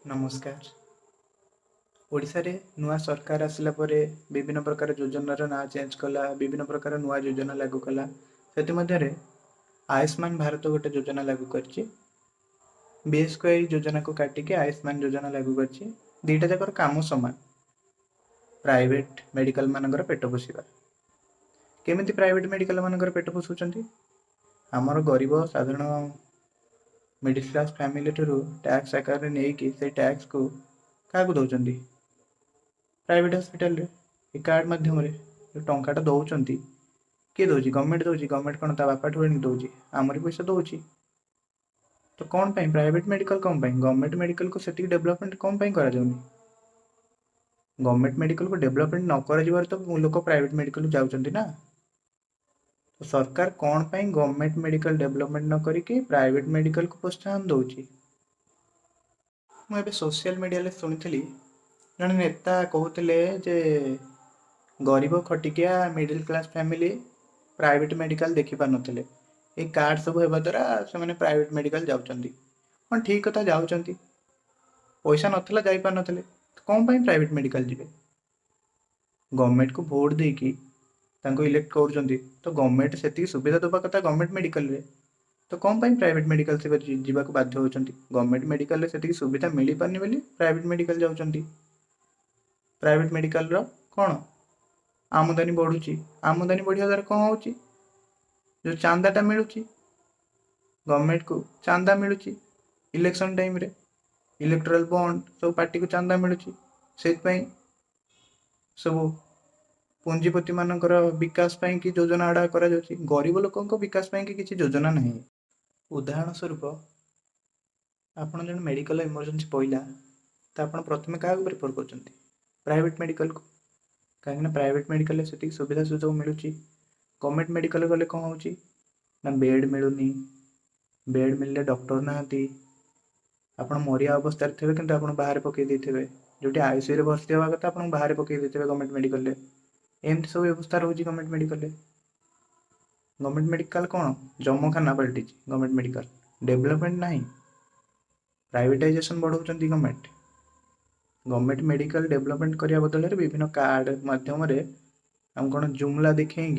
नमस्कार। ओडिशा रे नुआ सरकार आसिला परे विभिन्न प्रकार योजनार ना चेंज कला, विभिन्न प्रकार नुआ योजना लागू कला। सेति मध्यरे आयुष्मान भारत गोटे योजना लागू करछि। बीएसकेवाई योजना को काटिके आयुष्मान योजना लागू करछि। दीटा जाकर काम समान। प्राइवेट मेडिकल मानकर पेट पोषिबा। केमिति प्राइवेट मेडिकल मानकर पेट पोषुचंती? हमर गरीब साधारण मिडिल क्लास फैमिली ठुरु टैक्स आकार नहीं कि से टैक्स को क्या दौरान प्राइवेट हॉस्पिटल रे ए कार्ड माध्यम रे जो टंकाटा दौरान किए दौर गवर्नमेंट दौर गवर्नमेंट कौन ता बापा ठुआ दौर आमरी पैसा दौर तो कौन पाई प्राइवेट मेडिकल कौन पाई गवर्नमेंट मेडिकल को सेटिक डेवलपमेंट कौन पाई करा जाउनी गवर्नमेंट मेडिकल को डेवलपमेंट न कर तो लोक प्राइवेट मेडिकल जाउचंती ना तो सरकार कौन पाई गवर्नमेंट मेडिकल डेवलपमेंट न करिके प्राइवेट मेडिकल को प्रोत्साहन दौची मुझे सोशल मीडिया रे सुनिथिली जन नेता कहते जे गरीब खटिकिया middle class family private medical देखि पार नथिले ए कार्ड सब हेबा द्वारा से माने प्राइवेट मेडिकल जाउचंती हां ठीक कथा जाउचंती पैसा नथिला जाई पार नथिले तो कौन पाई प्राइवेट मेडिकल जिवे गवर्नमेंट को वोट देकी तांको इलेक्ट करूचंती तो गवर्नमेंट सेती सुविधा दबा कथा गवर्नमेंट मेडिकल रे तो कौन पाई प्राइवेट मेडिकल से जीवा को बाध्य होचंती गवर्नमेंट मेडिकल रे सेती सुविधा मिली पारनी बोली प्राइवेट मेडिकल जाउचंती प्राइवेट मेडिकल रो कौन आमदानी बढ़ुची आमदानी बढ़िया द्वारा कौन होची जो चांदाटा मिलूची गवर्नमेंट को चांदा मिलूची इलेक्शन टाइम रे इलेक्टोरल बॉन्ड सब पार्टी को चांदा मिलूची सेत पई सब पुंजीपति मानकर विकास पाई कि योजना आड़ा करा जाउची गरीब लोकों को विकास पाई कि किछि योजना नहीं उदाहरण स्वरूप आपण जन मेडिकल इमरजेंसी पइला तो आपण प्रथमे का प्रिफर करचंती प्राइवेट मेडिकल को कहीं प्राइवेट मेडिकल से सुविधा सुजोग मिलूँ गवर्नमेंट मेडिकल गले कौन हो ना बेड मिलूनी बेड मिलले डॉक्टर नहांती आप मरिया अवस्था थे कि बाहर पकई देते जो आईसीयू रे भर्ती हवा कथा आप बाहर पकई देते गवर्नमेंट मेडिकल रे एमती सब व्यवस्था रोचे गवर्नमेंट मेडिकल रे गवर्नमेंट मेडिकल कौन जमखाना पलटि गवर्नमेंट मेडिकल डेवलपमेंट नहीं प्राइवेटाइजेशन बढ़ाऊँ गवर्नमेंट गवर्नमेंट मेडिकल डेवलपमेंट करने बदल विभिन्न कार्ड माध्यम हम कौन जुमला देखें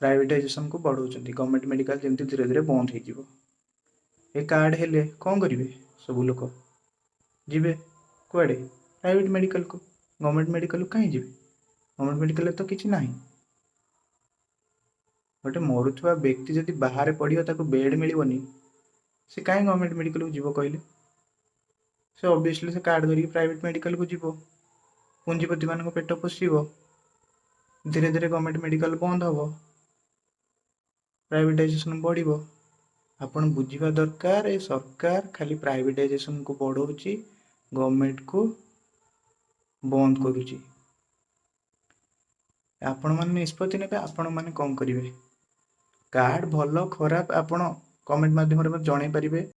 प्राइवेटाइजेशन को बढ़ाऊँ गवर्नमेंट मेडिकल जमी धीरे धीरे बंद हो कार्ड हेले कौन करेंगे सब लोग जीवे कुआड़े प्राइवेट मेडिकल को गवर्नमेंट मेडिकल कहीं जी गवर्नमेंट मेडिकल तो किसी ना गोटे मरुवा व्यक्ति जब बाहर पढ़ो बेड मिलनी से कहीं गवर्नमेंट मेडिकल को जीव कहले से ऑब्वियसली से कार्ड धरिक प्राइवेट मेडिकल को जीव पुंजीपति मान पेट पोषिब धीरे धीरे गवर्नमेंट मेडिकल बंद हम प्राइवेटाइजेशन बढ़ आपण बुझा दरकार ए सरकार खाली प्राइवेटाइजेशन को बढ़ाऊँगी गवर्नमेंट को बंद करुच्ची आपण मैंने निष्पत्ति ने आपण मैंने कौन करेंगे कार्ड भल खराब आपण कमेंट माध्यम जन पारे।